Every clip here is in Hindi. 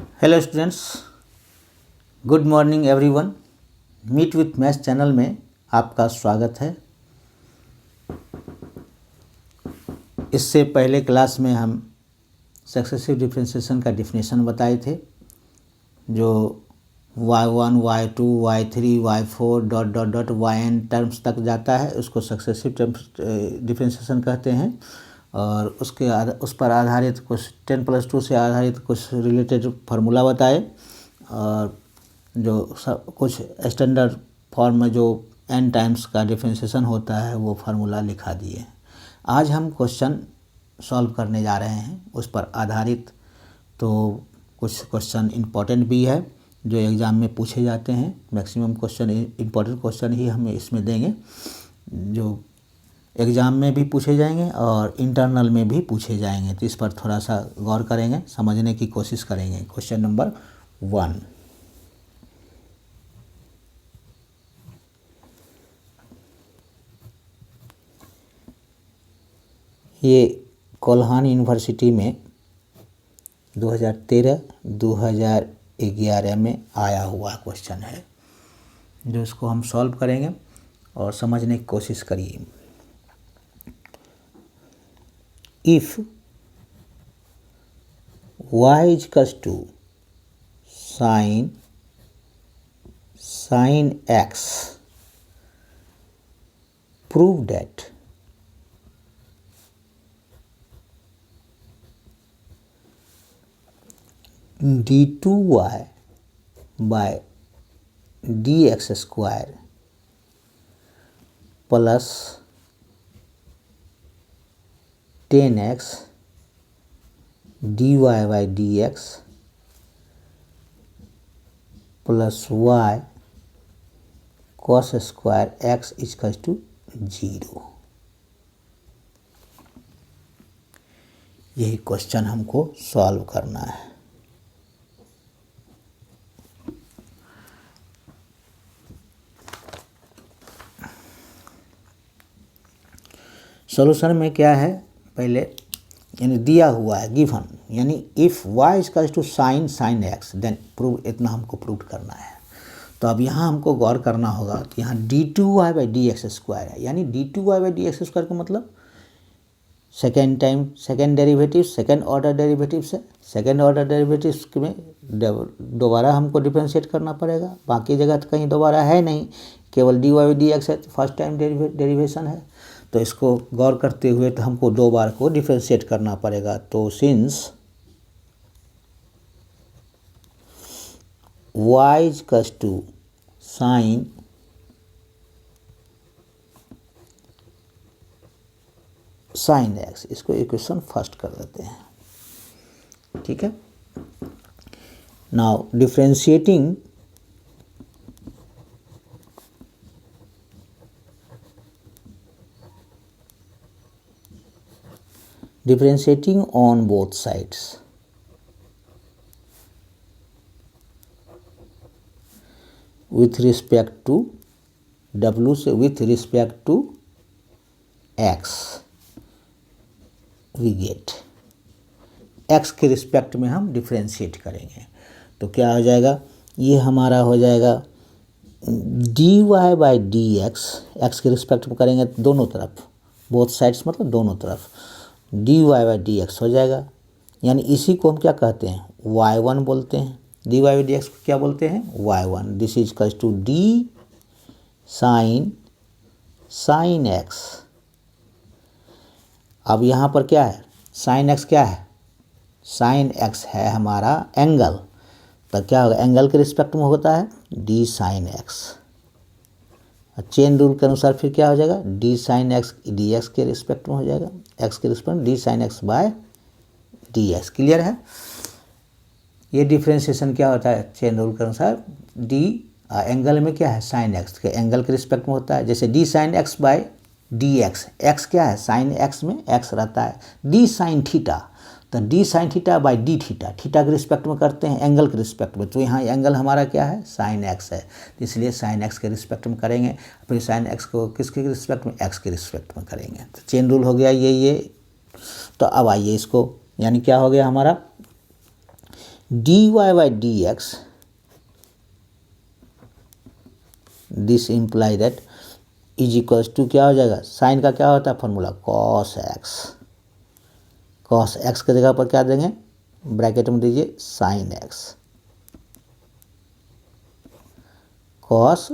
Hello students, good morning everyone. Meet with maths channel में आपका स्वागत है। इससे पहले क्लास में हम सक्सेसिव डिफरेंशिएशन का डिफिनेशन बताए थे, जो y1, y2, y3, y4 dot dot dot yn terms तक जाता है, उसको सक्सेसिव डिफरेंशिएशन कहते हैं। और उस पर आधारित कुछ 10+2 से आधारित कुछ रिलेटेड फार्मूला बताए, और जो कुछ स्टैंडर्ड फॉर्म में जो n टाइम्स का डिफरेंशिएशन होता है वो फार्मूला लिखा दिए। आज हम क्वेश्चन सॉल्व करने जा रहे हैं उस पर आधारित। तो कुछ क्वेश्चन इम्पोर्टेंट भी है जो एग्ज़ाम में पूछे जाते हैं। मैक्सिमम क्वेश्चन इम्पोर्टेंट क्वेश्चन ही हम इसमें देंगे, जो एग्ज़ाम में भी पूछे जाएंगे और इंटरनल में भी पूछे जाएंगे। तो इस पर थोड़ा सा गौर करेंगे, समझने की कोशिश करेंगे। क्वेश्चन नंबर 1, ये कोल्हान यूनिवर्सिटी में 2013-2011 में आया हुआ क्वेश्चन है, जो इसको हम सॉल्व करेंगे और समझने की कोशिश करिए। If y equals to sin x, prove that d2y by dx square plus 10x dy by dx plus y cos square x equal to 0। यही क्वेश्चन हमको सॉल्व करना है। सॉल्यूशन में क्या है, पहले यानी दिया हुआ है गिवन, यानी if y equal to sin x then prove, इतना हमको प्रूव करना है। तो अब यहाँ हमको गौर करना होगा कि यहाँ d2y by d x square है, यानी d2y by d x square का मतलब second derivative, second order derivative है। सेकेंड ऑर्डर डेरिवेटिव्स में दोबारा हमको डिफरेंशिएट करना पड़ेगा, बाकी जगह तो कहीं दोबारा है नहीं, केवल dy बाई डी एक्स है, तो फर्स्ट टाइम डेरिवेशन है। तो इसको गौर करते हुए तो हमको दो बार को डिफरेंशिएट करना पड़ेगा। तो since y equals to sin x, इसको इक्वेशन फर्स्ट कर देते हैं, ठीक है। Now differentiating on both sides with respect to w से with respect to x we get x के रिस्पेक्ट में हम डिफरेंशिएट करेंगे। तो क्या हो जाएगा, ये हमारा हो जाएगा dy बाई डी एक्स के रिस्पेक्ट में करेंगे दोनों तरफ, बोथ साइड्स मतलब दोनों तरफ, dy बाई डी एक्स हो जाएगा। यानी इसी को हम क्या कहते हैं, y1 बोलते हैं। dy बाई डी एक्स को क्या बोलते हैं, y1। This is equals to d sin x। अब यहाँ पर क्या है, sin x क्या है, sin x है हमारा एंगल। तो क्या होगा, एंगल के रिस्पेक्ट में होता है d sin x। Chain rule के अनुसार फिर क्या हो जाएगा, d sin x dx के रिस्पेक्ट में हो जाएगा, x के रिस्पेक्ट में d sin x by dx। Clear है। ये डिफरेंशिएशन क्या होता है, चेन रूल के अनुसार d एंगल में क्या है, sin x के एंगल के रिस्पेक्ट में होता है। जैसे d sin x by dx, x क्या है, sin x में x रहता है, d sin थीटा, तो d sin theta by d theta, theta के रिस्पेक्ट में करते हैं, एंगल के रिस्पेक्ट में। तो यहाँ एंगल हमारा क्या है, sin x है, तो इसलिए sin x के रिस्पेक्ट में करेंगे। फिर sin x को किसके रिस्पेक्ट में, x के रिस्पेक्ट में करेंगे। तो चेन रूल हो गया ये। तो अब आइए इसको, यानी क्या हो गया हमारा, d y by d x, this imply that is equals to क्या हो जाएगा, साइन का क्या होता है formula, cos x. Cos x की जगह पर क्या देंगे, ब्रैकेट में दीजिए साइन एक्स। कॉस,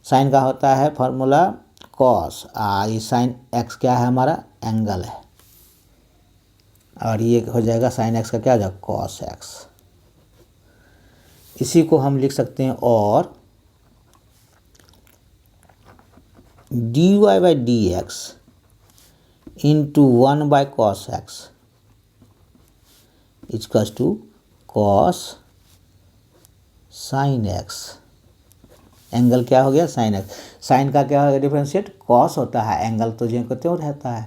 साइन का होता है फॉर्मूला कॉस, ये साइन एक्स क्या है हमारा, एंगल है, और ये हो जाएगा साइन एक्स का क्या हो जाएगा, कॉस एक्स। इसी को हम लिख सकते हैं और d y by d x into 1 by cos x equals to cos sine x. Angle क्या हो गया, साइन एक्स। साइन का क्या होगा डिफरेंशिएट, कॉस होता है, एंगल तो जो को त्यों रहता है।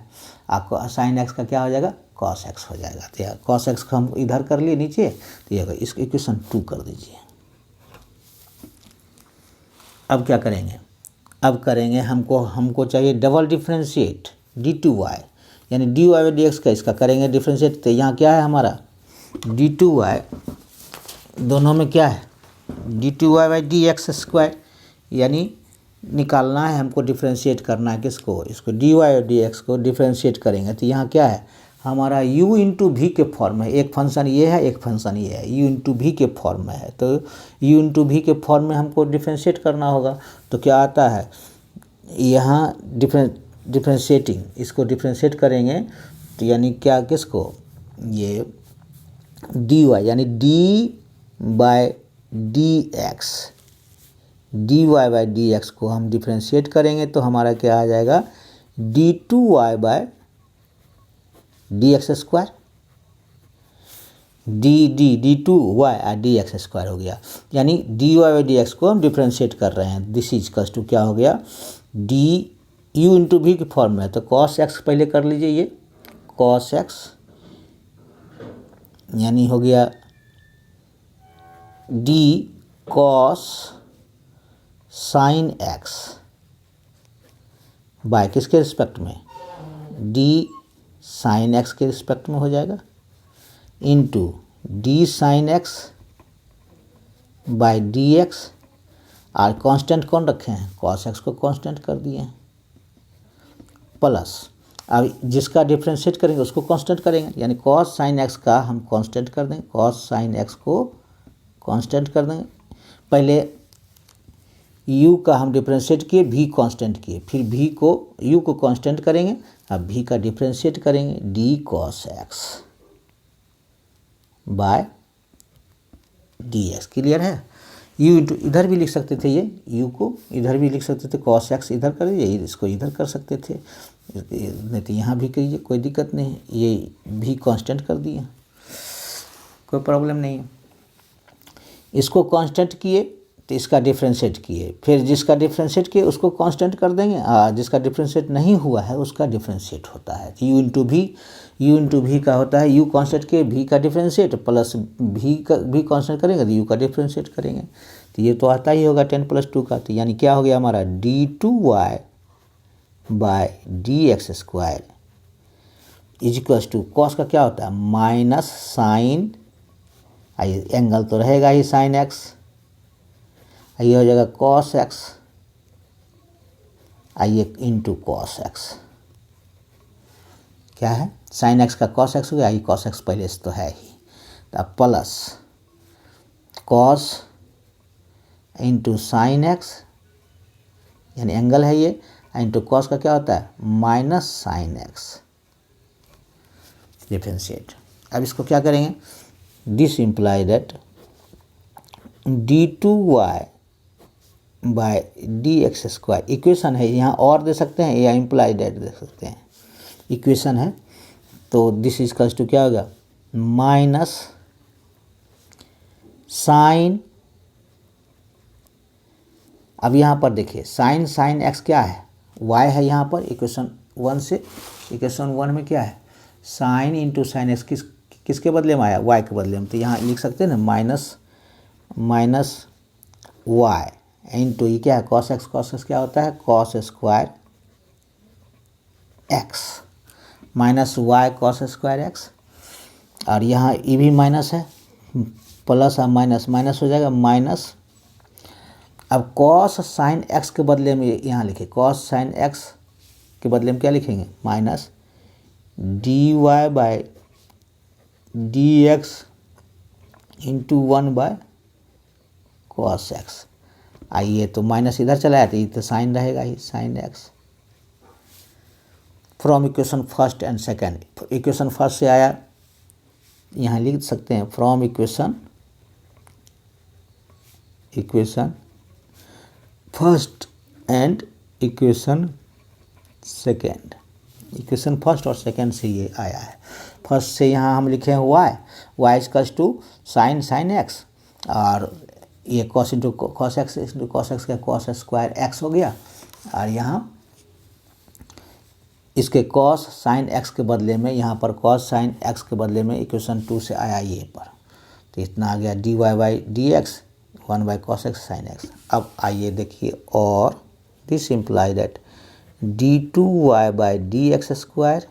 आपको साइन एक्स का क्या हो जाएगा, कॉस एक्स हो जाएगा। तो कॉस एक्स को हम इधर कर लिए नीचे, तो ये इसको इक्वेशन 2 कर दीजिए। अब क्या करेंगे, अब करेंगे हमको चाहिए double differentiate d two y, यानी d y by d x का इसका करेंगे डिफ्रेंशिएट। तो यहाँ क्या है हमारा डी टू वाई, दोनों में क्या है d two y by d x square, यानी निकालना है हमको, डिफ्रेंशिएट करना है किसको, इसको डी वाई और डी एक्स को डिफ्रेंशिएट करेंगे। तो यहाँ क्या है हमारा u इंटू भी के फॉर्म में, एक फंक्शन ये है एक फंक्शन ये है, u इंटू भी के फॉर्म में है। तो u इंटू भी के फॉर्म में हमको डिफ्रेंशिएट करना होगा। तो क्या आता है यहाँ डिफ्रेंशिएटिंग, इसको डिफ्रेंशिएट करेंगे तो यानी क्या किसको, ये डी वाई यानी d by d x, d y by d x को हम डिफ्रेंशिएट करेंगे तो हमारा क्या आ जाएगा d two y by d x square, d two y और डी एक्स स्क्वायर हो गया। यानी d y by d x को हम डिफ्रेंशिएट कर रहे हैं। दिस इज कस टू क्या हो गया डी यू इंटू भी की फॉर्म में। तो कॉस एक्स पहले कर लीजिए, ये कॉस एक्स यानी हो गया d cos sine x by किसके रिस्पेक्ट में, डी साइन एक्स के रिस्पेक्ट में हो जाएगा, into d sine x by d x, और कांस्टेंट कौन रखे हैं, कॉस एक्स को कांस्टेंट कर दिए हैं, प्लस अब जिसका डिफ्रेंशिएट करेंगे उसको कांस्टेंट करेंगे, यानी कॉस साइन एक्स का हम कांस्टेंट कर देंगे, कॉस साइन एक्स को कांस्टेंट कर देंगे। पहले u का हम डिफ्रेंशिएट किए, v कांस्टेंट किए, फिर v को u को कांस्टेंट करेंगे, अब v का डिफ्रेंशिएट करेंगे d cos x by d x. Clear है। u इंटू इधर भी लिख सकते थे, ये u को इधर भी लिख सकते थे, cos x इधर कर दीजिए, इसको इधर कर सकते थे, नहीं तो यहाँ भी करिए, कोई दिक्कत नहीं है। ये भी कांस्टेंट कर दिए, कोई प्रॉब्लम नहीं है। इसको कांस्टेंट किए तो इसका डिफ्रेंशिएट किए, फिर जिसका डिफ्रेंशिएट किए उसको कांस्टेंट कर देंगे, जिसका डिफ्रेंशिएट नहीं हुआ है उसका डिफ्रेंशिएट होता है। यू इंटू भी का होता है यू कांस्टेंट के भी का डिफ्रेंशिएट प्लस भी का भी कांस्टेंट करेंगे तो यू का डिफ्रेंशिएट करेंगे, तो ये तो आता ही होगा 10 + 2 का। तो यानी क्या हो गया हमारा d two y by d x square is equals to cos का क्या होता है माइनस साइन, आइए एंगल तो रहेगा ही साइन एक्स, आइए हो जाएगा कॉस एक्स, आइए इंटू कॉस एक्स, क्या है साइन एक्स का कॉस एक्स हो गया, आइए कॉस एक्स पहले से तो है ही, तो अब plus cos into sine x यानी एंगल है ये, इंटू कॉस का क्या होता है माइनस साइन एक्स, डिफ्रेंशिएट। अब इसको क्या करेंगे, this imply that d two y by d x square, equation है यहाँ, और दे सकते हैं या इम्प्लाई दैट दे सकते हैं, इक्वेशन है। तो दिस इज कल्स टू क्या होगा माइनस साइन, अब यहाँ पर देखिए साइन एक्स क्या है y है यहाँ पर इक्वेशन 1 से, इक्वेशन 1 में क्या है साइन इंटू साइन एक्स किसके बदले में आया y के बदले में, तो यहाँ लिख सकते हैं ना माइनस वाई इंटू ये क्या है कॉस एक्स क्या होता है cos square x minus y cos square x, और यहाँ ये भी माइनस है प्लस और माइनस, माइनस हो जाएगा माइनस। अब कॉस साइन एक्स के बदले में यहाँ लिखे, कॉस साइन एक्स के बदले में क्या लिखेंगे, minus d y by d x into 1 by cos x. आइए तो माइनस इधर चला है तो ये तो साइन रहेगा ही, sine x. From equation first and second, equation first से आया, यहाँ लिख सकते हैं from equation first and equation second. Equation first और सेकेंड से ये आया है। फर्स्ट से यहाँ हम लिखे हैं y equals to sine x, और ये cos into cos x into cos x का कॉस स्क्वायर एक्स हो गया, और यहाँ इसके कॉस साइन एक्स के बदले में, यहाँ पर कॉस साइन एक्स के बदले में इक्वेशन 2 से आया ये पर, तो इतना आ गया d y by d x 1 by cos x sine x. अब आइए देखिए, और this imply that d two y by d x square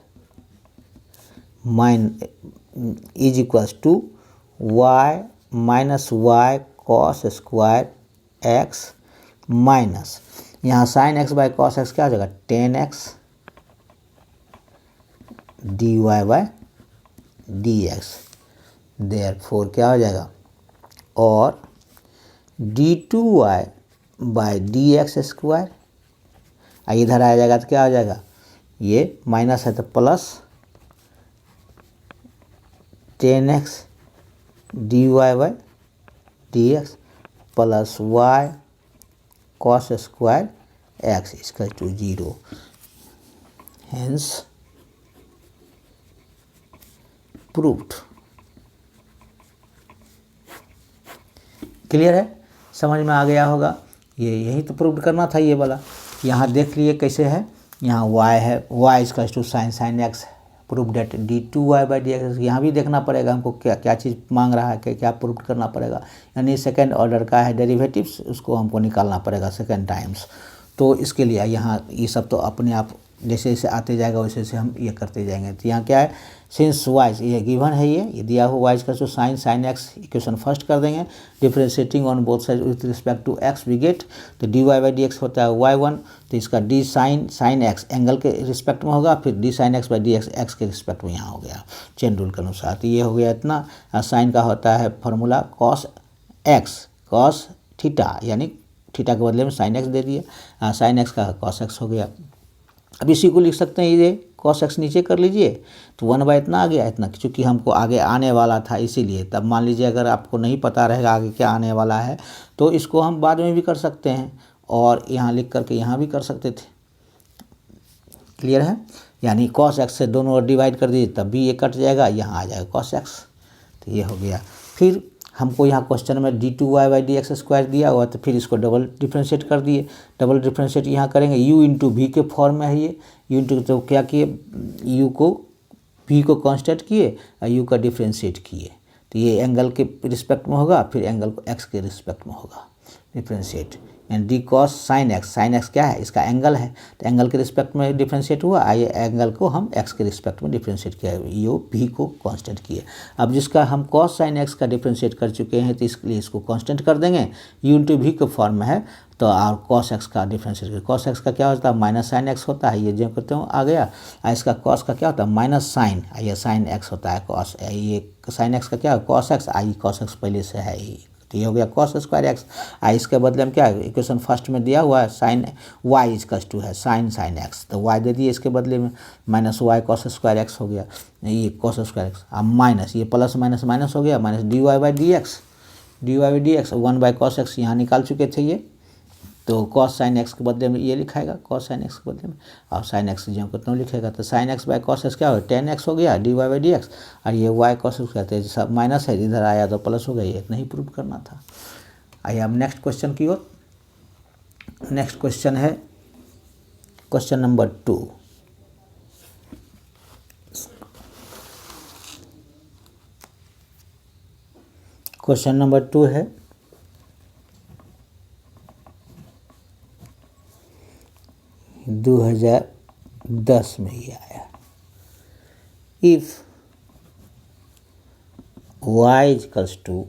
is equals to y minus y cos square x minus, यहाँ sine x by cos x क्या हो जाएगा, 10x d y by d x. Therefore क्या हो जाएगा, और d two y by d x square, इधर आ जाएगा तो क्या हो जाएगा, ये माइनस है तो plus 10x d y by d x plus y cos square x इसका टू 0। Hence proved. क्लियर है, समझ में आ गया होगा। ये यही तो प्रूव करना था ये वाला। यहाँ देख लिए कैसे है, यहाँ y है, y equals to sine x, prove that d two y by d x. यहाँ भी देखना पड़ेगा हमको क्या क्या चीज़ मांग रहा है, क्या प्रूव करना पड़ेगा, यानी सेकेंड ऑर्डर का है डेरिवेटिव्स, उसको हमको निकालना पड़ेगा सेकेंड टाइम्स। तो इसके लिए यहाँ ये सब तो अपने आप जैसे जैसे आते जाएगा वैसे वैसे हम ये करते जाएंगे। तो यहाँ क्या है, सिंस वाइज ये गिवन है, ये दिया हुआ वाइज का जो साइन एक्स इक्वेशन फर्स्ट कर देंगे, differentiating on both side with respect to x we get, तो d y by d x होता है y1, तो इसका डी साइन एक्स एंगल के रिस्पेक्ट में होगा, फिर d sine x by d x x के रिस्पेक्ट में यहाँ हो गया चेन रूल के अनुसार। तो ये हो गया इतना। साइन का होता है formula cos x cos theta, यानी थीटा के बदले में साइन एक्स दे दिया, साइन एक्स का कॉस एक्स हो गया। अब इसी को लिख सकते हैं, ये कॉस एक्स नीचे कर लीजिए तो 1 बाई इतना आ गया, इतना क्योंकि हमको आगे आने वाला था इसीलिए। तब मान लीजिए अगर आपको नहीं पता रहेगा आगे क्या आने वाला है तो इसको हम बाद में भी कर सकते हैं, और यहाँ लिख करके यहाँ भी कर सकते थे। क्लियर है, यानी कॉस एक्स से दोनों ओर डिवाइड कर दीजिए तब भी ये कट जाएगा, यहाँ आ जाएगा कॉस एक्स, तो ये हो गया। फिर हमको यहाँ क्वेश्चन में d two y by d x square दिया हुआ, तो फिर इसको डबल डिफ्रेंशिएट कर दिए। डबल डिफ्रेंशिएट यहाँ करेंगे, u इंटू वी के फॉर्म में है ये, u इंटू, तो क्या किए, u को v को कांस्टेंट किए और u का डिफ्रेंशिएट किए, तो ये एंगल के रिस्पेक्ट में होगा, फिर एंगल को x के रिस्पेक्ट में होगा differentiate. And D cos sine x क्या है, इसका एंगल है, तो एंगल के रिस्पेक्ट में डिफ्रेंशिएट हुआ, आइए एंगल को हम एक्स के रिस्पेक्ट में डिफ्रेंशिएट किया, यो भी को कांस्टेंट किए। अब जिसका हम कॉस साइन एक्स का डिफ्रेंशिएट कर चुके हैं तो इसके लिए इसको कांस्टेंट कर देंगे, यू इंटू भी के फॉर्म में है, तो और कॉस एक्स का डिफ्रेंशिएट कर, कॉस एक्स का क्या होता है, माइनस साइन एक्स होता है, ये जो करते हो आ गया। इसका कॉस का क्या होता है, माइनस साइन, ये साइन एक्स होता है कॉस, ये साइन एक्स का क्या है, cos x, I cos x पहले से है ही, तो ये हो गया कॉस स्क्वायर एक्स। इसके बदले में क्या है, इक्वेशन फर्स्ट में दिया हुआ है साइन वाई इक्वल्स टू है साइन एक्स, तो वाई दे दिए इसके बदले में, minus y cos square x हो गया, ये कॉस स्क्वायर एक्स, अब माइनस ये प्लस माइनस माइनस हो गया, minus d y by d x 1 by cos x यहाँ निकाल चुके थे ये, तो कॉस साइन एक्स के बदले में ये लिखाएगा कॉस साइन एक्स के बदले में, और साइन एक्स जो कितना लिखेगा, तो sine x by cos x क्या हो, 10x हो गया d y by d x, और ये वाई कॉस एक्स कहते हैं, सब माइनस है इधर आया तो प्लस हो गया, ये इतना ही प्रूव करना था। आइए अब नेक्स्ट क्वेश्चन की ओर। नेक्स्ट क्वेश्चन है क्वेश्चन नंबर 2। क्वेश्चन नंबर 2 है, दो 2010 में ही आया। If y equals to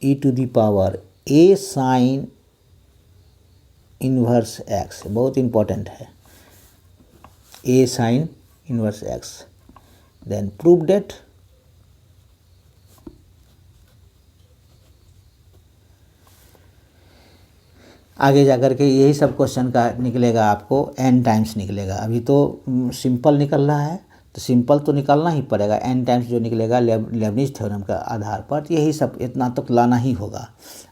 e to the power a sine inverse x, बहुत इम्पोर्टेंट है, a sine inverse x, then prove that आगे जाकर के यही सब क्वेश्चन का निकलेगा, आपको n टाइम्स निकलेगा। अभी तो सिंपल निकल रहा है, तो सिंपल तो निकालना ही पड़ेगा, n टाइम्स जो निकलेगा लेबनिज थ्योरम का आधार पर, यही सब इतना तक लाना ही होगा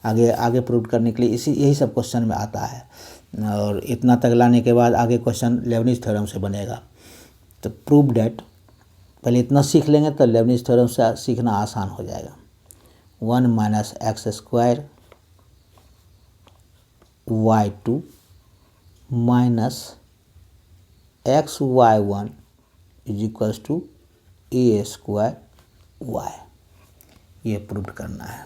आगे आगे प्रूव करने के लिए, यही सब क्वेश्चन में आता है। और इतना तक लाने के बाद आगे क्वेश्चन लेबनिज थ्योरम से बनेगा। तो प्रूव डेट पहले इतना सीख लेंगे तो लेबनिज थ्योरम से सीखना आसान हो जाएगा। 1 minus x square y2 minus x y1 is equals to a square y, ये प्रूव करना है।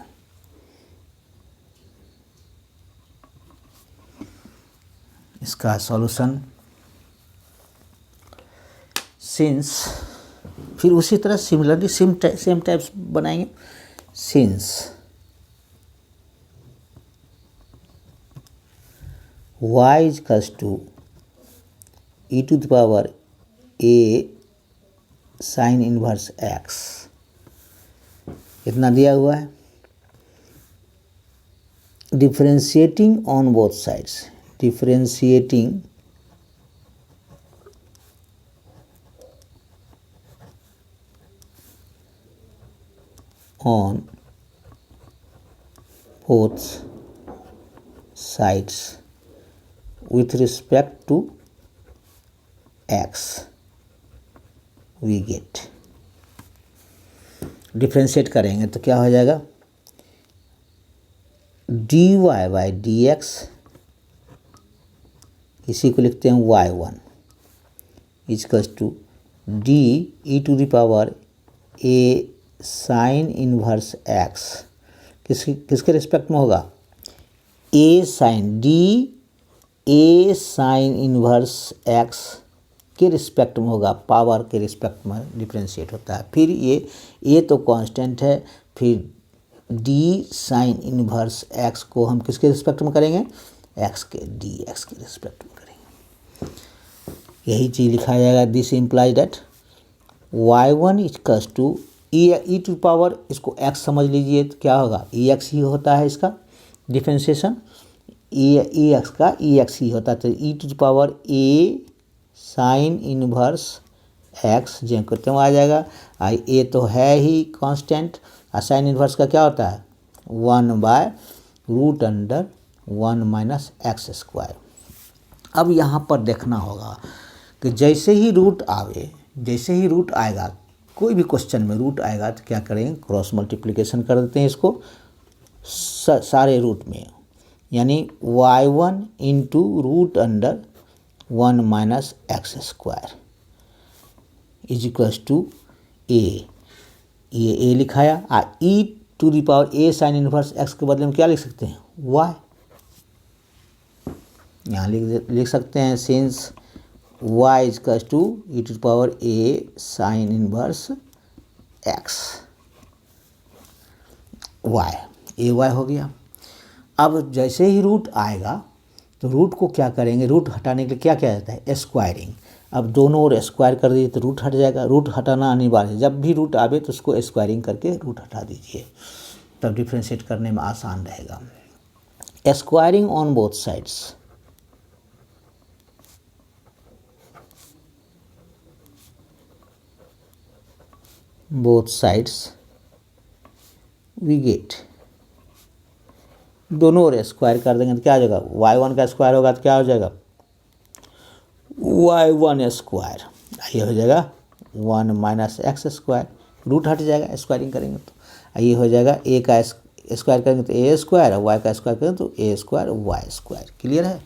इसका सॉल्यूशन सिंस, फिर उसी तरह सिमिलरली सेम टाइप्स बनाएंगे। Since y is equals to e to the power a sine inverse x, इतना दिया हुआ है। डिफरेंशिएटिंग ऑन बोथ साइड्स, डिफरेंशिएटिंग on both sides with respect to x, we get, differentiate करेंगे तो क्या हो जाएगा, dy बाई डी एक्स, इसी को लिखते हैं y1 equals to d e to the power a sine inverse x, किसके रिस्पेक्ट में होगा, a sine d a sine inverse x के रिस्पेक्ट में होगा, पावर के रिस्पेक्ट में डिफ्रेंशिएट होता है। फिर ये तो कांस्टेंट है, फिर d साइन इनवर्स x को हम किसके रिस्पेक्ट में करेंगे, x के dx के रिस्पेक्ट में करेंगे। यही चीज़ लिखा जाएगा। This implies that y1 equals to e to power, इसको x समझ लीजिए तो क्या होगा, ex ही होता है इसका डिफ्रेंशिएशन, ex का ex ही होता है। तो e to power a sine inverse x जो करते हुए आ जाएगा, a तो है ही कांस्टेंट, और साइन इनवर्स का क्या होता है 1 by root under 1 minus x square. अब यहाँ पर देखना होगा कि जैसे ही रूट आएगा, कोई भी क्वेश्चन में रूट आएगा तो क्या करेंगे, क्रॉस मल्टीप्लिकेशन कर देते हैं इसको सारे रूट में, यानी y1 into root under 1 minus x square is equals to a, ये a लिखाया। e to the power a sine inverse x के बदले में क्या लिख सकते हैं, y, यहाँ लिख सकते हैं since y equals to e to the power a sine inverse x, y, ay हो गया। अब जैसे ही रूट आएगा तो रूट को क्या करेंगे, रूट हटाने के लिए क्या किया जाता है, स्क्वायरिंग। अब दोनों ओर स्क्वायर कर दीजिए तो रूट हट जाएगा, रूट हटाना अनिवार्य है, जब भी रूट आवे तो उसको स्क्वायरिंग करके रूट हटा दीजिए, तब डिफ्रेंशिएट करने में आसान रहेगा। Squaring on both sides, both sides we get, दोनों ओर स्क्वायर कर देंगे तो क्या हो जाएगा, y1 का स्क्वायर होगा तो क्या हो जाएगा, y1 स्क्वायर, ये हो जाएगा 1 माइनस एक्स स्क्वायर, रूट हट जाएगा स्क्वायरिंग करेंगे तो, ये हो जाएगा a का स्क्वायर करेंगे तो a स्क्वायर, और y का स्क्वायर करेंगे तो a square y square. Clear है।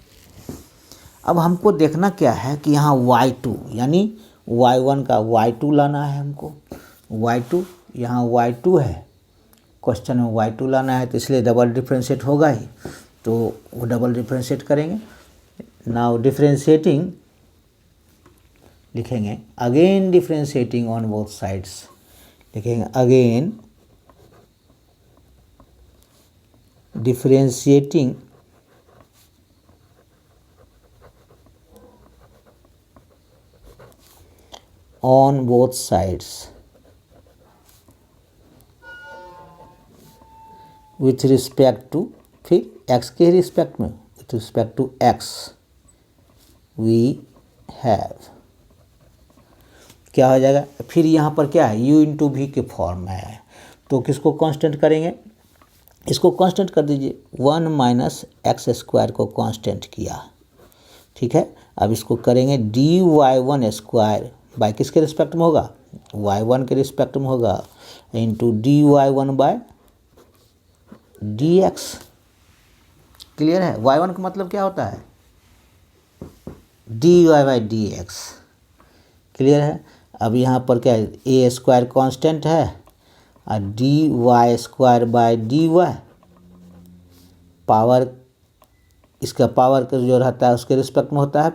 अब हमको देखना क्या है कि यहाँ y2 यानी y1 का y2 लाना है हमको, y2 यहाँ y2 है, क्वेश्चन में y2 लाना है तो इसलिए डबल डिफ्रेंशिएट होगा ही, तो वो डबल डिफ्रेंशिएट करेंगे। नाउ डिफ्रेंशिएटिंग लिखेंगे, again differentiating on both sides, लिखेंगे again differentiating on both sides with respect to, फिर एक्स के रिस्पेक्ट में, with respect to x we have, क्या हो जाएगा, फिर यहाँ पर क्या है, u इंटू वी के फॉर्म में है, तो किसको कांस्टेंट करेंगे, इसको कांस्टेंट कर दीजिए, 1 माइनस एक्स स्क्वायर को कांस्टेंट किया, ठीक है। अब इसको करेंगे d y one square by किसके रिस्पेक्ट में होगा, y1 के रिस्पेक्ट में होगा, into d y one by d x. Clear है, y1 का मतलब क्या होता है, d y by d x. Clear है। अब यहाँ पर क्या है, ए स्क्वायर कॉन्स्टेंट है और d y square by d y, power इसका पावर का जो रहता है उसके रिस्पेक्ट में होता है,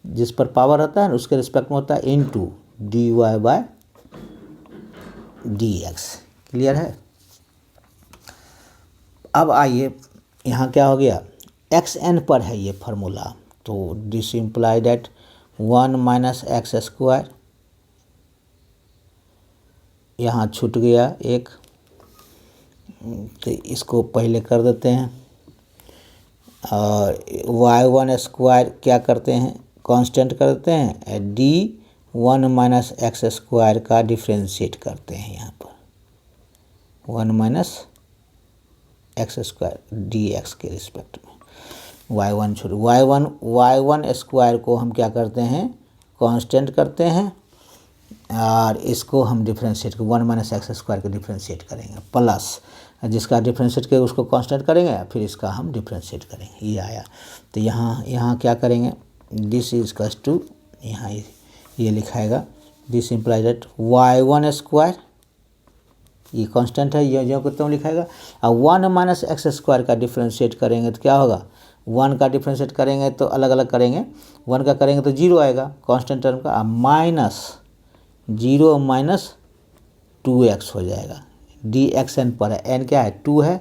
जिस पर पावर रहता है उसके रिस्पेक्ट में होता है, into d y by d x. Clear है। अब आइए यहाँ क्या हो गया, एक्स एन पर है ये फार्मूला, तो this imply that 1 minus x square, यहाँ छूट गया एक, तो इसको पहले कर देते हैं, और y1 स्क्वायर क्या करते हैं, कांस्टेंट कर देते हैं, डी 1 माइनस एक्स स्क्वायर का डिफ्रेंशिएट करते हैं, यहाँ पर 1 minus x square D x के रिस्पेक्ट में, y1 छोड़ y1 स्क्वायर को हम क्या करते हैं, कांस्टेंट करते हैं, और इसको हम डिफ्रेंशिएट 1 माइनस एक्स स्क्वायर को डिफ्रेंशिएट करेंगे, प्लस जिसका डिफ्रेंशिएट करेंगे उसको कांस्टेंट करेंगे, फिर इसका हम डिफ्रेंशिएट करेंगे, ये आया। तो यहाँ क्या करेंगे, दिस इज कस टू, यहाँ ये लिखाएगा, this implies that y1 square, ये कांस्टेंट है, ये जो कितना लिखाएगा, और 1 माइनस एक्स स्क्वायर का डिफ्रेंशिएट करेंगे तो क्या होगा, 1 का डिफ्रेंशिएट करेंगे तो अलग अलग करेंगे, 1 का करेंगे तो 0 आएगा कांस्टेंट टर्म का, माइनस 0 माइनस 2x हो जाएगा, डी एक्स एन पर है, एन क्या है 2 है,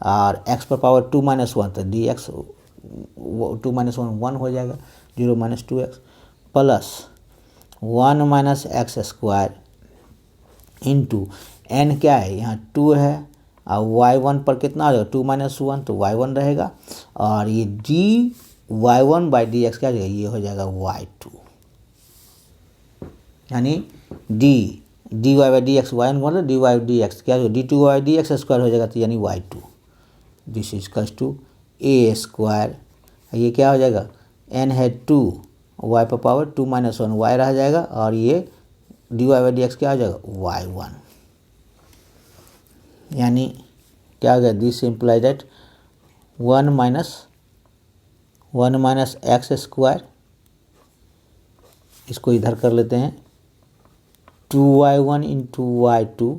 और x पर पावर 2 माइनस 1, तो डी एक्स 2 माइनस 1 हो जाएगा, 0 minus 2x, plus 1 minus x square into n क्या है, यहाँ 2 है, और y1 पर कितना हो जाएगा, 2 माइनस 1, तो y1 रहेगा, और ये D y1 by d x क्या हो जाएगा, ये हो जाएगा y2, यानी d y by d x, y मतलब डी वाई डी एक्स क्या हो, d two y d x square हो जाएगा, तो यानी y2, this is equals to a square, ये क्या हो जाएगा, n है 2, y पर पावर 2 माइनस 1, y रह जाएगा, और ये d y by d x क्या हो जाएगा, y1, यानी क्या हो गया, this imply that 1 minus x square, इसको इधर कर लेते हैं, 2y1 इंटू y2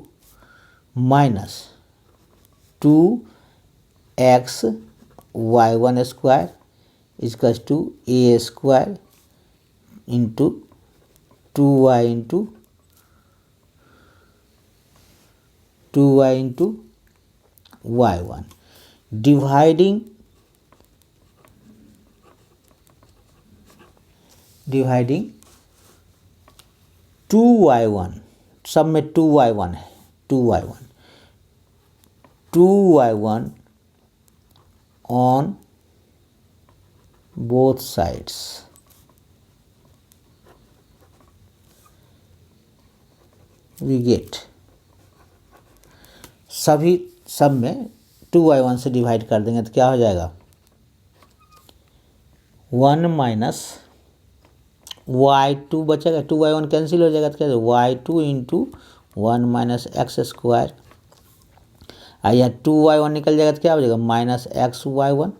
माइनस 2x y1 स्क्वायर equals to a square into 2y into y1, dividing 2y1, सब में 2y1 है, 2y1 on both sides, we get, सब में 2y1 से डिवाइड कर देंगे तो क्या हो जाएगा, 1 माइनस y2 बचेगा, 2y1 कैंसिल हो जाएगा, तो क्या y2 into 1 minus x square, या 2y1 निकल जाएगा तो क्या हो जाएगा, माइनस एक्स y1,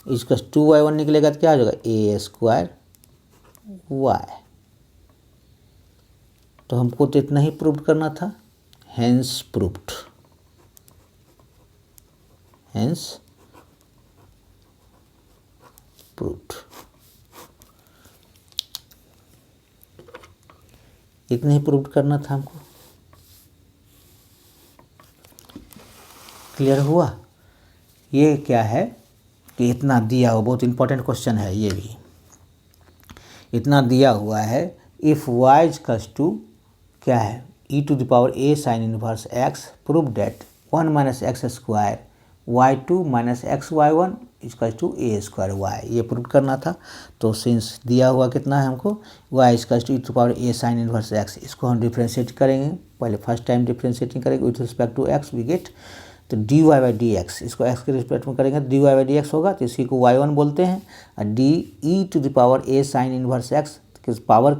इसका 2y1 निकलेगा तो क्या हो जाएगा, ए स्क्वायर y। तो हमको तो इतना ही प्रूव करना था, हेंस प्रूव्ड, इतना ही प्रूव करना था हमको। क्लियर हुआ। ये क्या है कि इतना दिया हुआ, बहुत इंपॉर्टेंट क्वेश्चन है ये भी, इतना दिया हुआ है इफ़ y इक्वल्स टू क्या है e⁻a sin inverse x, prove that 1 minus x square y2 minus x y1 equals to a square y, ये प्रूव करना था। तो सिंस दिया हुआ कितना है हमको y equals to e⁻a sin inverse x, इसको हम डिफ्रेंशिएट करेंगे, पहले फर्स्ट टाइम डिफ्रेंशिएटिंग करेंगे with respect to x, we get तो dy बाई डी एक्स, इसको x के रिस्पेक्ट में करेंगे dy बाई डी एक्स होगा, तो इसी को y1 बोलते हैं। और de⁻a sin इनवर्स x किस पावर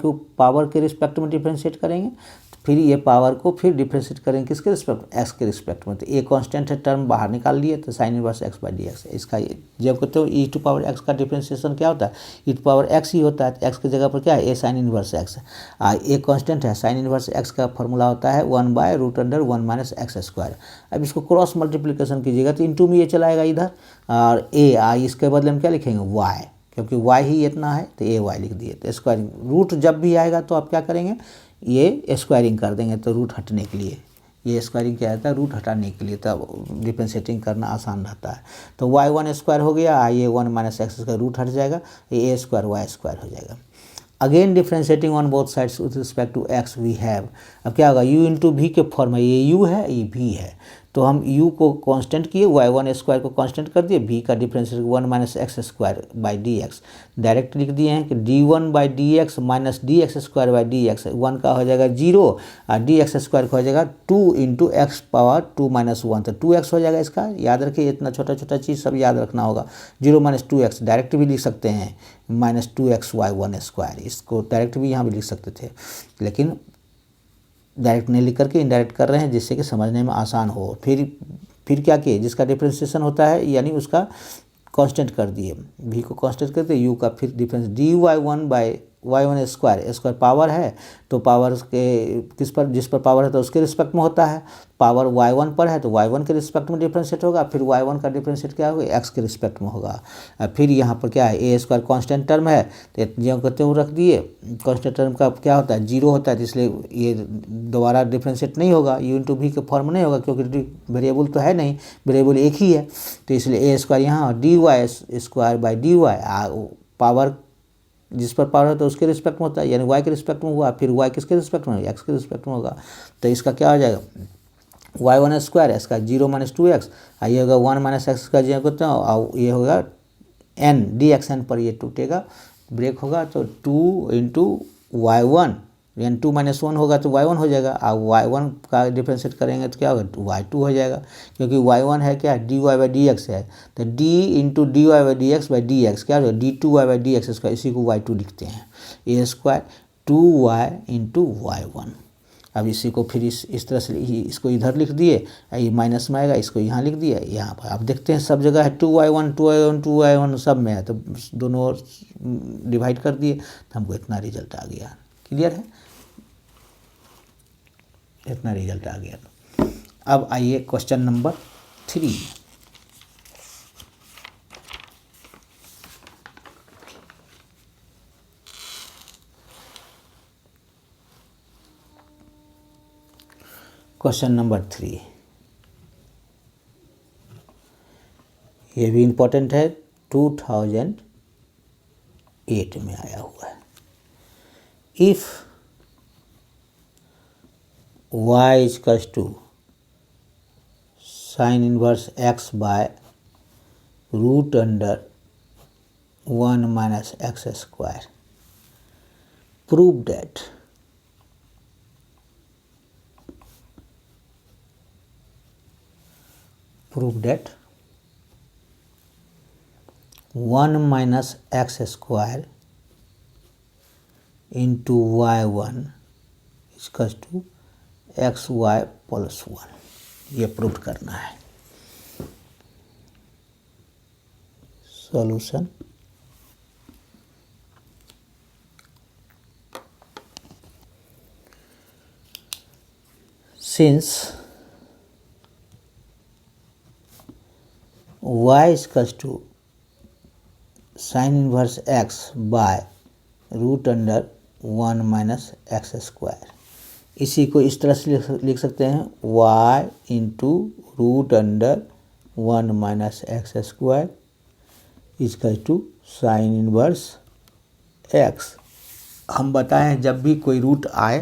के रिस्पेक्ट में डिफ्रेंशिएट करेंगे, तो फिर ये पावर को फिर डिफ्रेंशिएट करेंगे किसके रिस्पेक्ट में, x के रिस्पेक्ट में। तो a कांस्टेंट है, टर्म बाहर निकाल लिए, तो sign inverse x by d x. इसका जब कहते हो e⁻x का डिफ्रेंशिएशन क्या होता है, e⁻x ही होता है, तो x की जगह पर क्या है a sine inverse x। a constant है, साइन इनवर्स x का फॉर्मूला होता है 1/√1 माइनस एक्स स्क्वायर। अब इसको क्रॉस मल्टीप्लिकेशन कीजिएगा तो इंटू में ये चलाएगा इधर, और a इसके बदले में क्या लिखेंगे y, क्योंकि y ही इतना है तो a y लिख दिए। तो स्क्वायरिंग रूट जब भी आएगा तो आप क्या करेंगे, ये स्क्वायरिंग कर देंगे, तो रूट हटने के लिए, ये स्क्वायरिंग क्या रहता है, रूट हटाने के लिए, तब डिफ्रेंशिएटिंग करना आसान रहता है। तो y1 स्क्वायर हो गया, ये 1 माइनस एक्स का रूट हट जाएगा, ये a स्क्वायर y स्क्वायर हो जाएगा। Again differentiating on both sides with respect to x we have, अब क्या होगा u इंटू भी के फॉर्म है, ये u है ये v है, तो हम u को कांस्टेंट किए, y1 स्क्वायर को कांस्टेंट कर दिए, v का differentiate 1 minus x square by d x, direct लिख दिए हैं कि d1 by d x minus D x square by d x, 1 का हो जाएगा 0 और डी एक्स स्क्वायर का हो जाएगा 2 इंटू एक्स पावर 2 माइनस 1, तो 2x हो जाएगा। इसका याद रखिए, इतना छोटा छोटा चीज़ सब याद रखना होगा। 0 माइनस 2x डायरेक्ट भी लिख सकते हैं, माइनस 2x y1 स्क्वायर, इसको डायरेक्ट भी यहाँ भी लिख सकते थे, लेकिन डायरेक्ट नहीं लिख करके इनडायरेक्ट कर रहे हैं जिससे कि समझने में आसान हो। फिर क्या किए, जिसका डिफ्रेंशिएशन होता है यानी उसका कांस्टेंट कर दिए, v को कांस्टेंट कर दिए, u का फिर difference dy1 by y1 square, square power है तो पावर के किस पर, जिस पर पावर है तो उसके रिस्पेक्ट में होता है, पावर y1 पर है तो y1 के रिस्पेक्ट में डिफ्रेंशिएट होगा, फिर y1 का डिफ्रेंशिएट क्या होगा, x के रिस्पेक्ट में होगा। फिर यहाँ पर क्या है, a स्क्वायर कांस्टेंट टर्म है तो जो कहते हैं रख दिए, कांस्टेंट टर्म का क्या होता है 0 होता है, तो इसलिए ये दोबारा डिफ्रेंशिएट नहीं होगा, u इंटू भी के फॉर्म नहीं होगा, क्योंकि वेरिएबल तो है नहीं, वेरिएबल एक ही है, तो इसलिए a स्क्वायर यहाँ dy square by dy, power जिस पर पावर है तो उसके रिस्पेक्ट में होता है, यानी y के रिस्पेक्ट में हुआ, फिर y किसके रिस्पेक्ट में, x के रिस्पेक्ट में होगा, तो इसका क्या हो जाएगा y1 स्क्वायर, इसका 0 माइनस 2x, ये होगा 1 माइनस एक्स का जो करते हैं, और ये होगा n dxn पर ये टूटेगा, ब्रेक होगा, तो 2 इंटू y1 यानी 2 माइनस 1 होगा तो y1 हो जाएगा, और y1 का डिफ्रेंशिएट करेंगे तो क्या होगा y2 हो जाएगा, क्योंकि y1 है क्या dy बाई डी एक्स है, तो d into dy by d x by d x क्या होगा d2y by d x square, इसी को y2 लिखते हैं, a square 2y into y1। अब इसी को फिर इस तरह से इसको इधर लिख दिए, ये माइनस में आएगा, इसको यहाँ लिख दिया, यहाँ पर आप देखते हैं सब जगह है 2y1 2y1 2y1 सब में है, तो दोनों डिवाइड कर दिए तो हमको इतना रिजल्ट आ गया। क्लियर है, इतना रिजल्ट आ गया। अब आइए क्वेश्चन नंबर 3। क्वेश्चन नंबर 3 ये भी इम्पोर्टेंट है, 2008 में आया हुआ है। If y equals to sine inverse x by root under 1 minus x square, prove that prove that 1 minus x square into y1 is equals to xy plus 1, ये प्रूव करना है। Solution since y is equals to sine inverse x by root under 1 minus x square, इसी को इस तरह से लिख सकते हैं y into root under 1 minus x square इजकल टू साइन इनवर्स एक्स। हम बताएं जब भी कोई रूट आए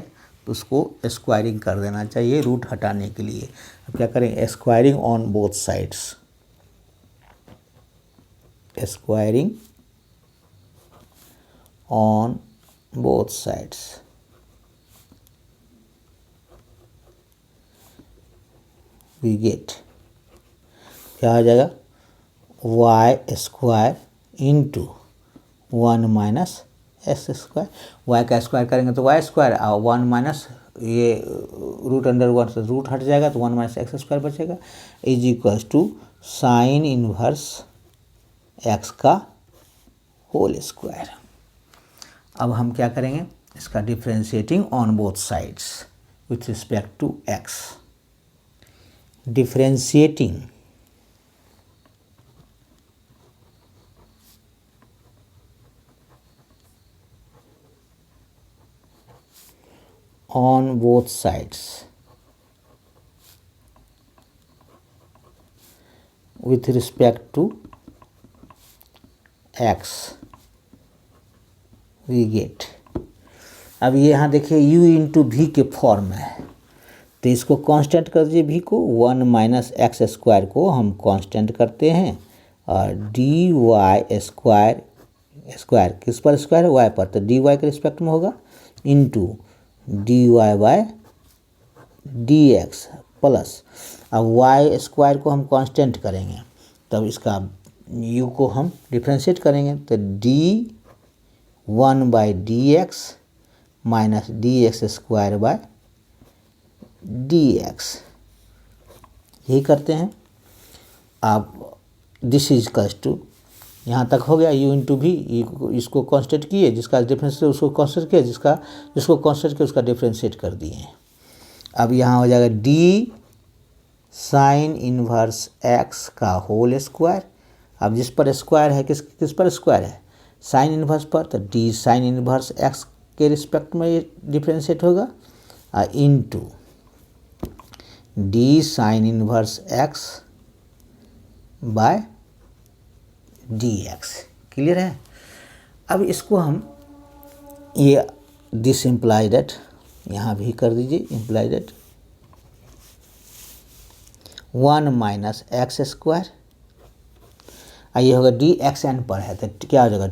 तो उसको स्क्वायरिंग कर देना चाहिए रूट हटाने के लिए। अब क्या करें, squaring on both sides, squaring on both sides. We get क्या हो जाएगा, y square into 1 minus x square. Y का स्क्वायर करेंगे तो वाई स्क्वायर, और 1 माइनस ये रूट अंडर 1 से रूट हट जाएगा तो 1 माइनस एक्स स्क्वायर बचेगा is equals to sine inverse x का होल स्क्वायर। अब हम क्या करेंगे, इसका differentiating on both sides with respect to x. Differentiating on both sides with respect to x we get। अब ये यहाँ देखिए u इंटू वी के फॉर्म में है तो इसको कांस्टेंट कर दीजिए v को, 1 माइनस एक्स स्क्वायर को हम कांस्टेंट करते हैं और डी वाई स्क्वायर, स्क्वायर किस पर स्क्वायर है, y पर, तो डी वाई के रिस्पेक्ट में होगा into d y by d x plus, अब वाई स्क्वायर को हम कांस्टेंट करेंगे तब इसका u को हम डिफ्रेंशिएट करेंगे तो D 1 by d x minus D x square by d x, यही करते हैं। आप दिस इज कस टू, यहाँ तक हो गया u इंटू वी, इसको कांस्टेंट किए, जिसका डिफरेंशिएट उसको कांस्टेंट किया, जिसको कांस्टेंट किया उसका डिफरेंशिएट कर दिए। अब यहाँ हो जाएगा डी साइन इनवर्स एक्स का होल स्क्वायर। अब जिस पर स्क्वायर है, किस पर स्क्वायर है, साइन इनवर्स पर, तो डी साइन इनवर्स एक्स के रिस्पेक्ट में ये डिफरेंशिएट होगा into d sine inverse x by d x. Clear है। अब इसको हम ये दिस इम्प्लाई दैट यहाँ भी कर दीजिए, imply that 1 minus x square, ये होगा डी एक्स एन पर है तो क्या हो जाएगा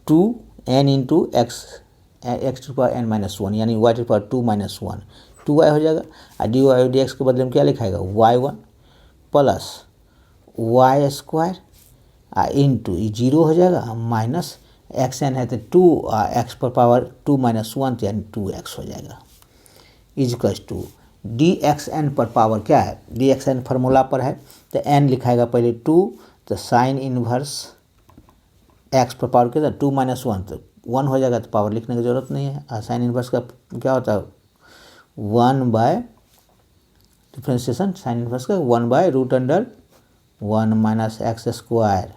2 n into x, x to power n minus 1 यानी Y to power 2 minus 1, 2y हो जाएगा और डी वाई डी एक्स के बदले में क्या लिखाएगा y1 plus y square into zero हो जाएगा माइनस एक्स एन है तो 2 एक्स पर पावर 2 माइनस 1 यानी 2x हो जाएगा equals to d x n पर पावर क्या है, डी एक्स एन फार्मूला पर है तो n लिखाएगा पहले 2 तो साइन इनवर्स एक्स पर पावर कितना 2 माइनस 1 तो 1 हो जाएगा तो पावर लिखने की ज़रूरत नहीं है। साइन इनवर्स का क्या होता है 1 बाय डिफ्रेंशिएशन साइन इनवर्स का 1 by root under 1 minus x square.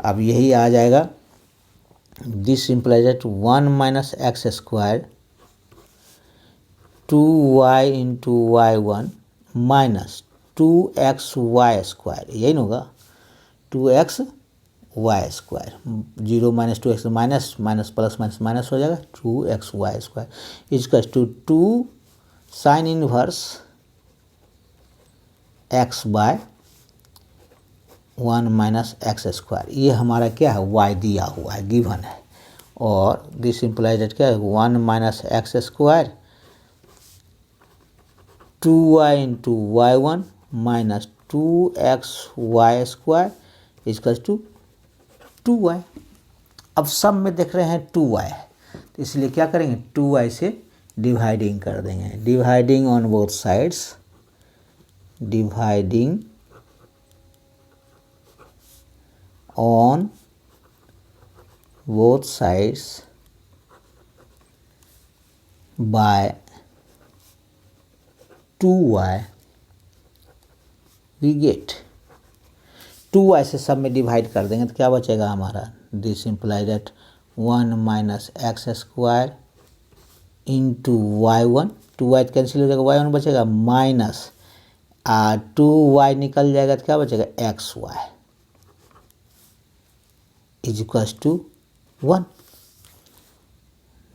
अब यही आ जाएगा this implies that 1 minus x square 2y into y1 minus 2x y square, यही ना होगा 2x y square, 0 minus 2x minus minus plus minus minus हो जाएगा 2x y square equals to 2 sine inverse x by 1 minus x square. ये हमारा क्या है y दिया हुआ है, गिवन है, और दिस इम्प्लाइज दैट क्या है 1 minus x square 2y into y1 minus 2x y square equals to 2y। अब सब में देख रहे हैं 2y है तो इसलिए क्या करेंगे 2y से डिवाइडिंग कर देंगे, dividing on both sides, dividing on both sides by 2y we get 2y से सब में डिवाइड कर देंगे तो क्या बचेगा हमारा this imply that 1 minus x square into y1, 2y cancel हो जाएगा y1 बचेगा माइनस 2y निकल जाएगा तो क्या बचेगा, xy is equals to 1।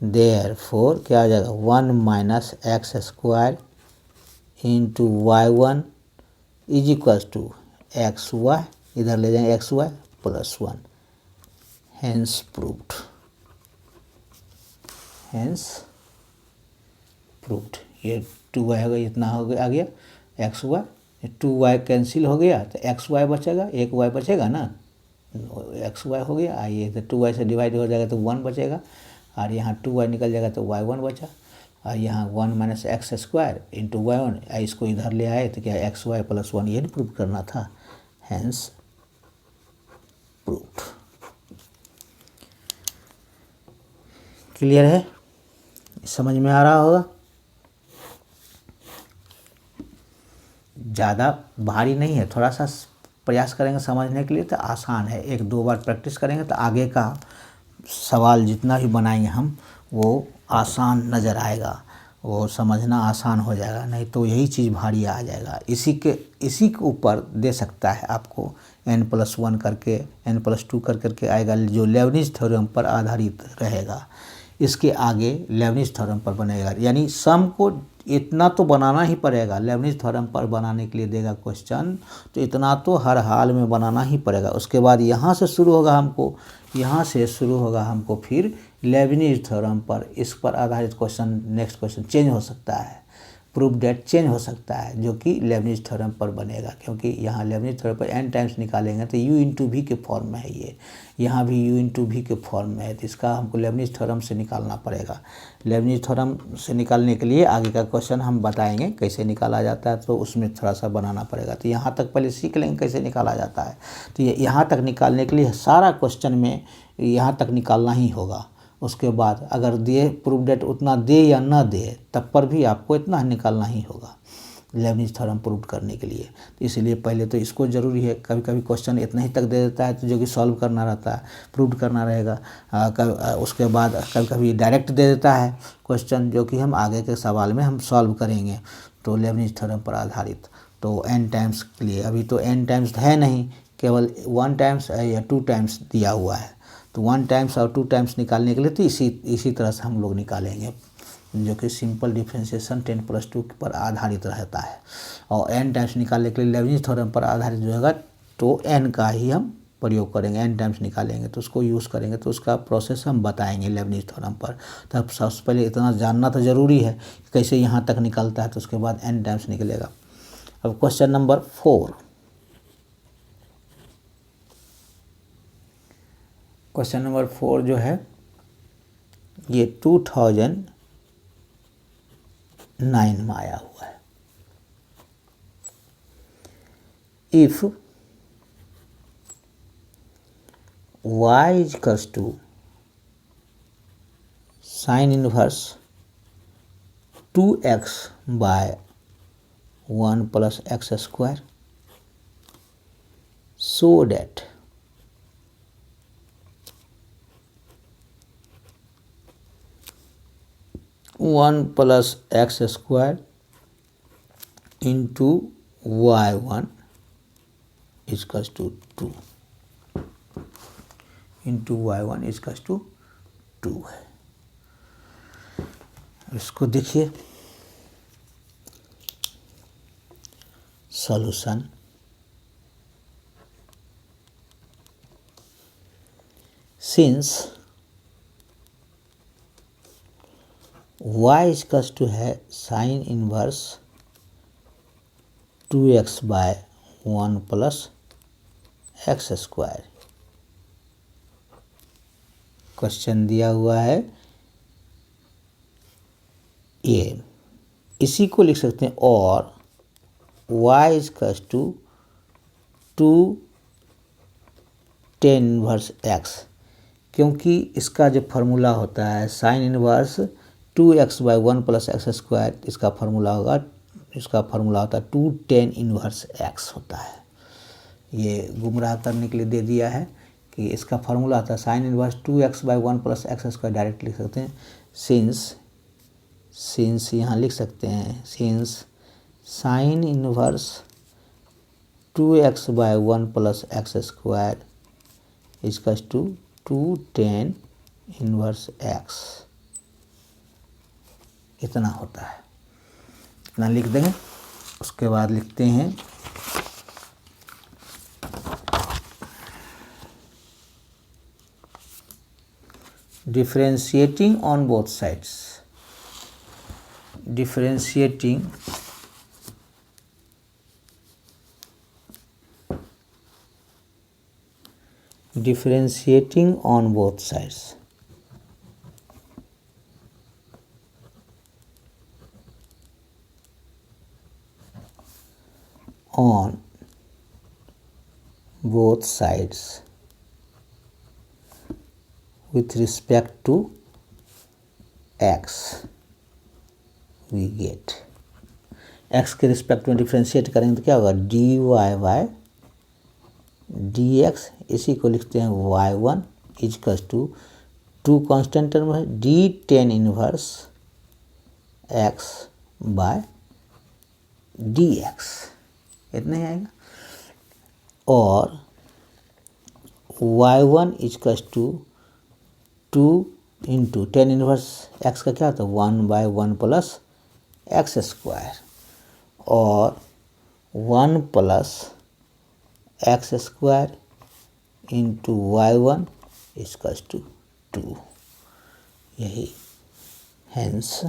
Therefore क्या हो जाएगा, 1 minus x square into y1 is equals to xy, इधर ले जाएंगे xy plus 1। Hence proved, hence proved. ये 2y हो गया, इतना हो गया, आ गया xy, 2y कैंसिल हो गया तो xy बचेगा, एक y बचेगा ना, xy हो गया। आइए तो 2y से डिवाइड हो जाएगा तो 1 बचेगा, और यहाँ 2y निकल जाएगा तो y1 बचा, और यहाँ 1 minus x square into y1, इसको इधर ले आए तो क्या xy प्लस 1, ये प्रूव करना था। Hence proved. क्लियर है, समझ में आ रहा होगा। ज़्यादा भारी नहीं है, थोड़ा सा प्रयास करेंगे समझने के लिए तो आसान है। 1-2 बार प्रैक्टिस करेंगे तो आगे का सवाल जितना भी बनाएंगे हम वो आसान नज़र आएगा, वो समझना आसान हो जाएगा। नहीं तो यही चीज़ भारी आ जाएगा। इसी के ऊपर दे सकता है आपको n+1 करके, n+2 करके आएगा, जो लेबनिज़ थ्योरम पर आधारित रहेगा। इसके आगे लेबनिज़ थ्योरम पर बनेगा, यानी सम को इतना तो बनाना ही पड़ेगा। लेबनिज़ थ्योरम पर बनाने के लिए देगा क्वेश्चन तो इतना तो हर हाल में बनाना ही पड़ेगा। उसके बाद यहाँ से शुरू होगा हमको फिर लेबनिज़ थ्योरम पर, इस पर आधारित क्वेश्चन, नेक्स्ट क्वेश्चन चेंज हो सकता है, प्रूफ डेट चेंज हो सकता है, जो कि लेबनिज़ थ्योरम पर बनेगा। क्योंकि यहाँ लेबनिज़ थ्योरम पर n टाइम्स निकालेंगे तो u इंटू वी के फॉर्म में है, ये यहाँ भी u इंटू वी के फॉर्म में है, तो इसका हमको लेबनिज़ थ्योरम से निकालना पड़ेगा। लेबनिज़ थ्योरम से निकालने के लिए आगे का क्वेश्चन हम बताएंगे कैसे निकाला जाता है, तो उसमें थोड़ा सा बनाना पड़ेगा। तो यहाँ तक पहले सीख लेंगे कैसे निकाला जाता है। तो यहाँ तक निकालने के लिए सारा क्वेश्चन में यहाँ तक निकालना ही होगा। उसके बाद अगर दिए प्रूफ डेट उतना दे या ना दे, तब पर भी आपको इतना निकालना ही होगा लेबनिज़ थ्योरम प्रूव करने के लिए। तो इसलिए पहले तो इसको ज़रूरी है। कभी कभी क्वेश्चन इतना ही तक दे देता है तो जो कि सॉल्व करना रहता है, प्रूव करना रहेगा। उसके बाद कभी कभी डायरेक्ट दे देता है क्वेश्चन, जो कि हम आगे के सवाल में हम सॉल्व करेंगे, तो लेबनिज़ थ्योरम पर आधारित। तो n टाइम्स के लिए अभी तो n टाइम्स है नहीं, केवल 1 टाइम्स या 2 टाइम्स दिया हुआ है। तो 1 टाइम्स और 2 टाइम्स निकालने के लिए तो इसी तरह से हम लोग निकालेंगे, जो कि सिंपल डिफरेंशिएशन 10+2 पर आधारित रहता है। और n टाइम्स निकालने के लिए लेबनिज़ थ्योरम पर आधारित जो होगा तो n का ही हम प्रयोग करेंगे। n टाइम्स निकालेंगे तो उसको यूज़ करेंगे, तो उसका प्रोसेस हम बताएंगे लेबनिज़ थ्योरम पर। तब सबसे पहले इतना जानना तो ज़रूरी है कि कैसे यहाँ तक निकलता है, तो उसके बाद n टाइम्स निकलेगा। अब क्वेश्चन नंबर 4, क्वेश्चन नंबर 4 जो है ये 2009 में आया हुआ है। If y is equals to sine inverse 2x by 1 plus x square, so that one plus x square into y1 equals to 2 into y1 equals to 2 है। इसको देखिए solution. Since y equals to है sine inverse 2x by 1 plus x square. Question दिया हुआ है ये, इसी को लिख सकते हैं और y equals to 2 tan inverse x, क्योंकि इसका जो फार्मूला होता है sine inverse 2x by 1 plus x square, इसका फार्मूला होगा, इसका फार्मूला होता है 2 tan इनवर्स x होता है। ये गुमराह करने के लिए दे दिया है कि इसका फार्मूला आता है sine inverse 2x by 1 plus x square, direct लिख सकते हैं। सिंस यहाँ लिख सकते हैं, since sine inverse 2x/1 + x² equals to 2 tan inverse x। इतना होता है, इतना लिख देंगे। उसके बाद लिखते हैं डिफरेंशिएटिंग ऑन बोथ साइड्स। डिफरेंशिएटिंग on both sides। On both sides with respect to x we get x के रिस्पेक्ट में डिफ्रेंशिएट करेंगे तो क्या होगा, dy/dx इसी को लिखते हैं y1 equals to 2 constant term है d tan इनवर्स x/dx, इतना ही आएगा। और y1 equals to 2 into tan inverse x का क्या होता है 1/1 + x² और 1 + x² into y1 equals to 2। यही हेंस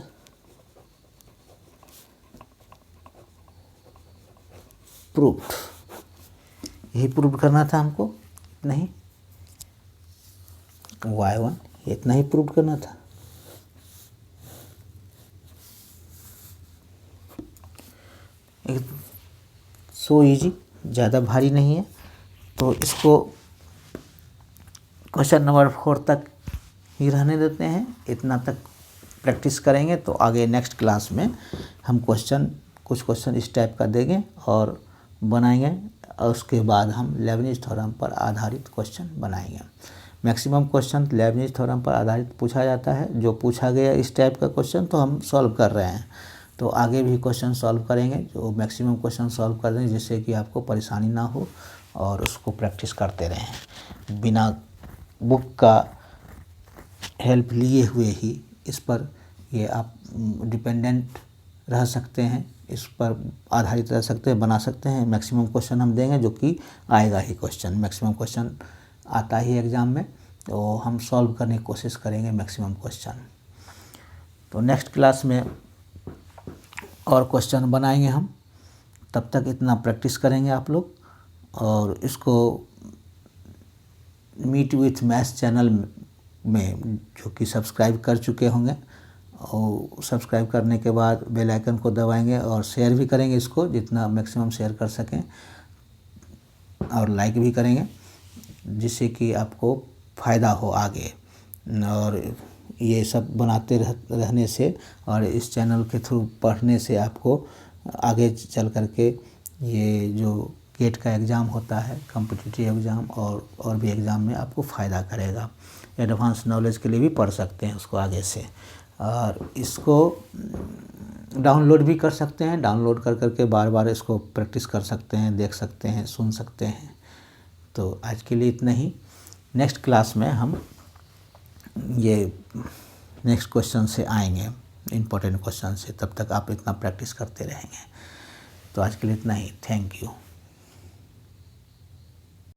प्रूव्ड। यही प्रूव करना था हमको, नहीं y1 इतना ही प्रूव करना था। सो इजी, ज़्यादा भारी नहीं है। तो इसको क्वेश्चन नंबर 4 तक ही रहने देते हैं। इतना तक प्रैक्टिस करेंगे तो आगे नेक्स्ट क्लास में हम कुछ क्वेश्चन इस टाइप का देंगे और बनाएंगे, और उसके बाद हम लेबनिज़ थ्योरम पर आधारित क्वेश्चन बनाएंगे। मैक्सिमम क्वेश्चन लेबनिज़ थ्योरम पर आधारित पूछा जाता है। जो पूछा गया इस टाइप का क्वेश्चन तो हम सॉल्व कर रहे हैं, तो आगे भी क्वेश्चन सॉल्व करेंगे जो मैक्सिमम क्वेश्चन सॉल्व कर देंगे, जिससे कि आपको परेशानी ना हो और उसको प्रैक्टिस करते रहें। बिना बुक का हेल्प लिए हुए ही इस पर ये आप डिपेंडेंट रह सकते हैं, इस पर आधारित रह सकते हैं, बना सकते हैं। मैक्सिमम क्वेश्चन हम देंगे जो कि आएगा ही क्वेश्चन, मैक्सिमम क्वेश्चन आता ही एग्ज़ाम में, तो हम सॉल्व करने की कोशिश करेंगे मैक्सिमम क्वेश्चन। तो नेक्स्ट क्लास में और क्वेश्चन बनाएंगे हम, तब तक इतना प्रैक्टिस करेंगे आप लोग। और इसको मीट विथ मैथ्स चैनल में जो कि सब्सक्राइब कर चुके होंगे, और सब्सक्राइब करने के बाद बेल आइकन को दबाएंगे और शेयर भी करेंगे इसको, जितना मैक्सिमम शेयर कर सकें, और लाइक भी करेंगे, जिससे कि आपको फ़ायदा हो आगे। और ये सब बनाते रहने से और इस चैनल के थ्रू पढ़ने से आपको आगे चल कर के ये जो गेट का एग्ज़ाम होता है, कॉम्पिटिटिव एग्ज़ाम और भी एग्ज़ाम में आपको फ़ायदा करेगा। एडवांस नॉलेज के लिए भी पढ़ सकते हैं उसको आगे से, और इसको डाउनलोड भी कर सकते हैं। डाउनलोड कर करके बार बार इसको प्रैक्टिस कर सकते हैं, देख सकते हैं, सुन सकते हैं। तो आज के लिए इतना ही। नेक्स्ट क्लास में हम ये नेक्स्ट क्वेश्चन से आएंगे, इम्पोर्टेंट क्वेश्चन से। तब तक आप इतना प्रैक्टिस करते रहेंगे। तो आज के लिए इतना ही। Thank you.